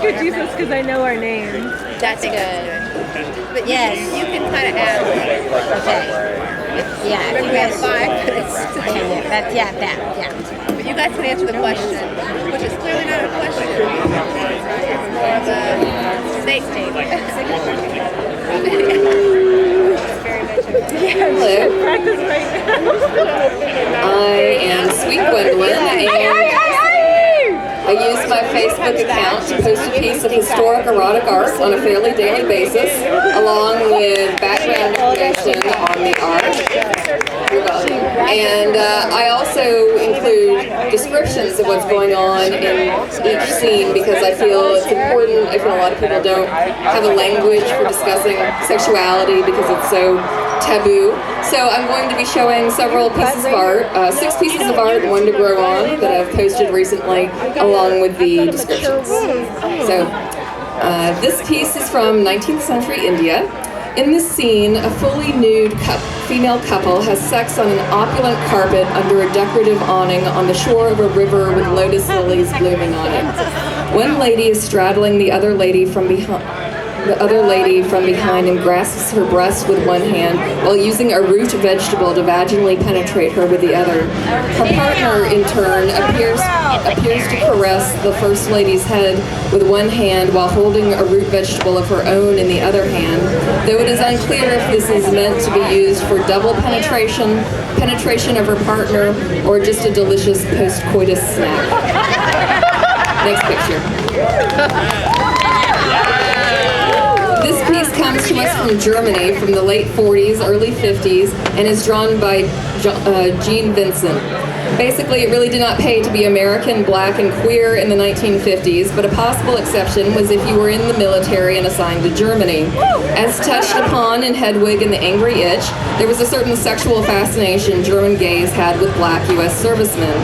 good Jesus because I know our name. That's good. But yes, you can kind of ask. Okay. Yeah. Remember, we have 5 minutes. Yeah. But you guys can answer the question, which is clearly not a question. It's more of a statement. Hello. Practice right now. I am Sweet Gwendolyn, and I use my Facebook account to post a piece of historic erotic art on a fairly daily basis, along with background information on the art. You're welcome. And I also include descriptions of what's going on in each scene because I feel it's important. I feel a lot of people don't have a language for discussing sexuality because it's so taboo. So I'm going to be showing several pieces of art, 6 pieces of art and 1 to grow on that I've posted recently along with the descriptions. So this piece is from 19th century India. In this scene, a fully nude female couple has sex on an opulent carpet under a decorative awning on the shore of a river with lotus lilies blooming on it. One lady is straddling the other lady from behind and grasps her breast with one hand while using a root vegetable to vaginally penetrate her with the other. Her partner, in turn, appears to caress the first lady's head with one hand while holding a root vegetable of her own in the other hand, though it is unclear if this is meant to be used for double penetration of her partner, or just a delicious post-coitus snack. Next picture. This piece comes to us from Germany from the late 40s, early 50s, and is drawn by Jean Vincent. Basically, it really did not pay to be American, black, and queer in the 1950s, but a possible exception was if you were in the military and assigned to Germany. As touched upon in Hedwig and the Angry Itch, there was a certain sexual fascination German gays had with black U.S. servicemen.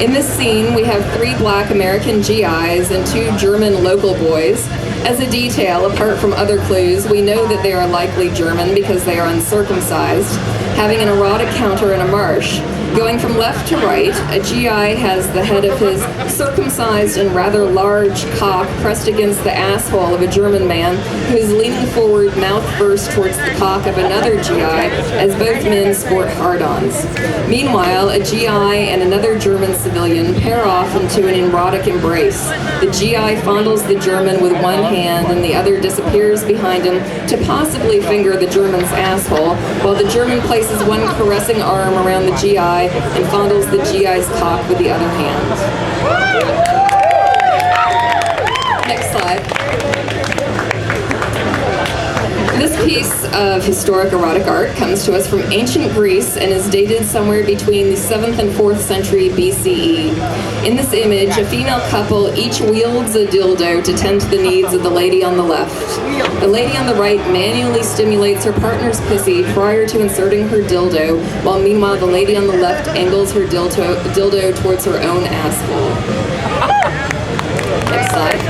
In this scene, we have 3 black American GIs and 2 German local boys. As a detail, apart from other clues, we know that they are likely German because they are uncircumcised, having an erotic counter in a marsh. Going from left to right, a GI has the head of his circumcised and rather large cock pressed against the asshole of a German man who is leaning forward mouth first towards the cock of another GI as both men sport hard-ons. Meanwhile, a GI and another German civilian pair off into an erotic embrace. The GI fondles the German with one hand and the other disappears behind him to possibly finger the German's asshole, while the German places one caressing arm around the GI and fondles the GI's cock with the other hand. Next slide. This piece of historic erotic art comes to us from ancient Greece and is dated somewhere between the 7th and 4th century BCE. In this image, a female couple each wields a dildo to tend to the needs of the lady on the left. The lady on the right manually stimulates her partner's pussy prior to inserting her dildo, while meanwhile the lady on the left angles her dildo towards her own asshole. Next slide.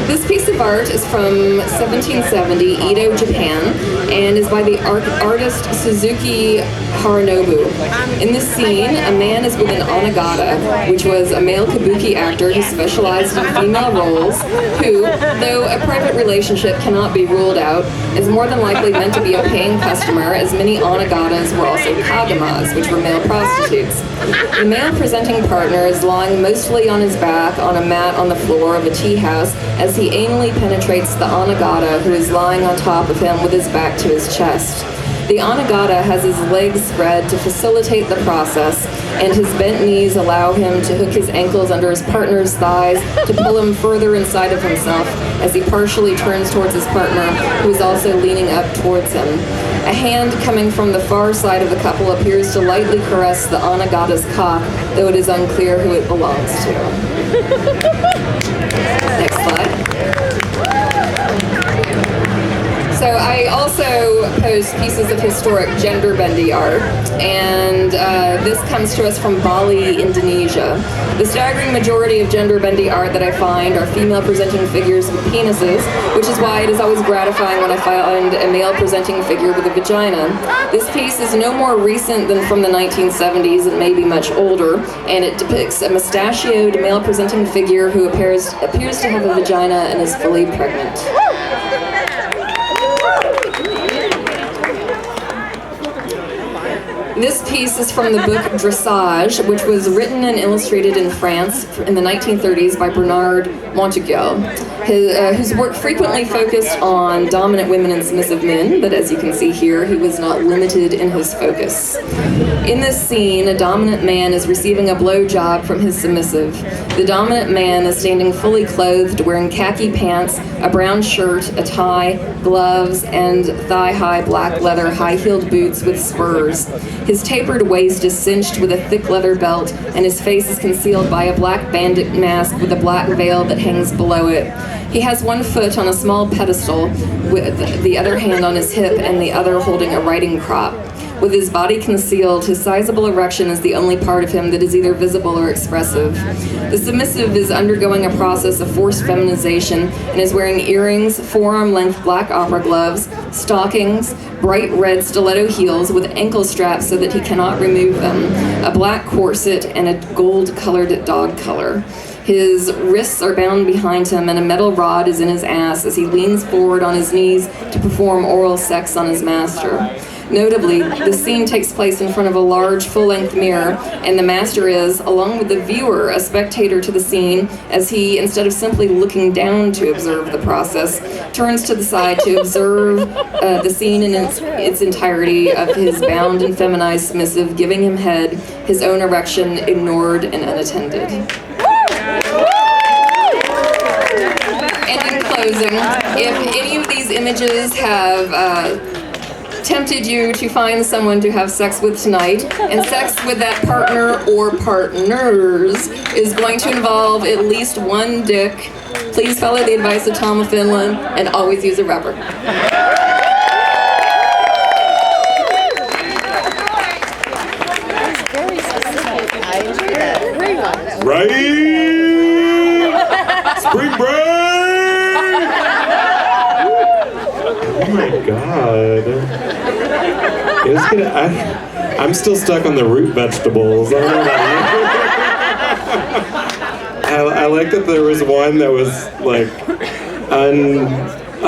This piece of art is from 1770, Edo, Japan, and is by the artist Suzuki Harunobu. In this scene, a man is with an onagata, which was a male kabuki actor who specialized in female roles, who, though a private relationship cannot be ruled out, is more than likely meant to be a paying customer, as many onagatas were also kagamas, which were male prostitutes. The male presenting partner is lying mostly on his back on a mat on the floor of a tea house as he anally penetrates the onagata, who is lying on top of him with his back to his chest. The onagata has his legs spread to facilitate the process, and his bent knees allow him to hook his ankles under his partner's thighs to pull him further inside of himself as he partially turns towards his partner, who is also leaning up towards him. A hand coming from the far side of the couple appears to lightly caress the onagata's cock, though it is unclear who it belongs to. Next slide. So I also post pieces of historic gender-bendy art, and this comes to us from Bali, Indonesia. The staggering majority of gender-bendy art that I find are female-presenting figures with penises, which is why it is always gratifying when I find a male-presenting figure with a vagina. This piece is no more recent than from the 1970s and maybe much older, and it depicts a mustachioed male-presenting figure who appears to have a vagina and is fully pregnant. This piece is from the book Dressage, which was written and illustrated in France in the 1930s by Bernard Monteagle, whose work frequently focused on dominant women and submissive men, but as you can see here, he was not limited in his focus. In this scene, a dominant man is receiving a blowjob from his submissive. The dominant man is standing fully clothed, wearing khaki pants, a brown shirt, a tie, gloves, and thigh-high black leather high-heeled boots with spurs. His tapered waist is cinched with a thick leather belt, and his face is concealed by a black bandit mask with a black veil that hangs below it. He has one foot on a small pedestal, with the other hand on his hip and the other holding a riding crop. With his body concealed, his sizable erection is the only part of him that is either visible or expressive. The submissive is undergoing a process of forced feminization and is wearing earrings, forearm-length black opera gloves, stockings, bright red stiletto heels with ankle straps so that he cannot remove them, a black corset, and a gold-colored dog collar. His wrists are bound behind him, and a metal rod is in his ass as he leans forward on his knees to perform oral sex on his master. Notably, the scene takes place in front of a large, full-length mirror, and the master is, along with the viewer, a spectator to the scene, as he, instead of simply looking down to observe the process, turns to the side to observe the scene in its entirety of his bound and feminized submissive giving him head, his own erection ignored and unattended. And in closing, if any of these images have tempted you to find someone to have sex with tonight, and sex with that partner or partners is going to involve at least one dick, please follow the advice of Tom of Finland and always use a rubber. Right? Spring break! Oh my god. I'm still stuck on the root vegetables. I don't know about you. I like that there was one that was like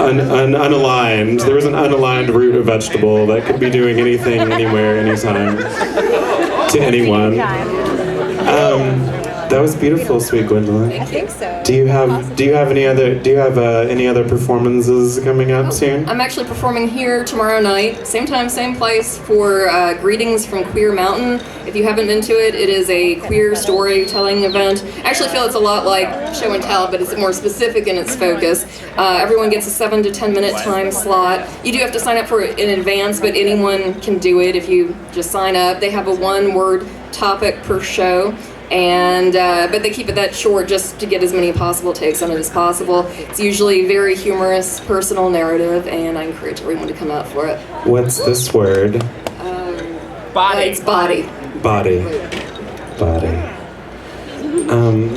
unaligned. There was an unaligned root of vegetable that could be doing anything, anywhere, anytime, to anyone. That was beautiful, sweet Gwendolyn. I think so. Do you have any other performances coming up soon? I'm actually performing here tomorrow night, same time, same place, for Greetings from Queer Mountain. If you haven't been to it, it is a queer storytelling event. I actually feel it's a lot like show and tell, but it's more specific in its focus. Everyone gets a 7 to 10 minute time slot. You do have to sign up for it in advance, but anyone can do it if you just sign up. They have a one-word topic per show. And but they keep it that short just to get as many possible takes on it as possible. It's usually very humorous, personal narrative, and I encourage everyone to come out for it. What's this word? Body. It's body. Body.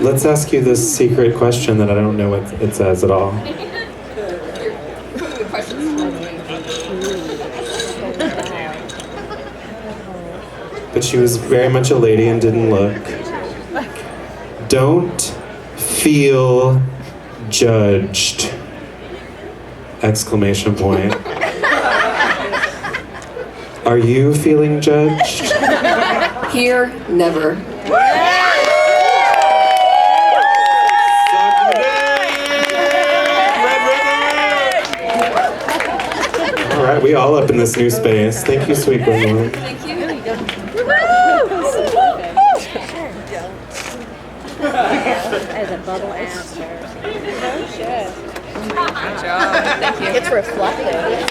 Let's ask you this secret question that I don't know what it says at all. Good questions. But she was very much a lady and didn't look. Don't feel judged! Exclamation point. Are you feeling judged? Here, never. All right, we all up in this new space. Thank you, sweet Gwendolyn. Thank you. As a bubble after. It's reflective.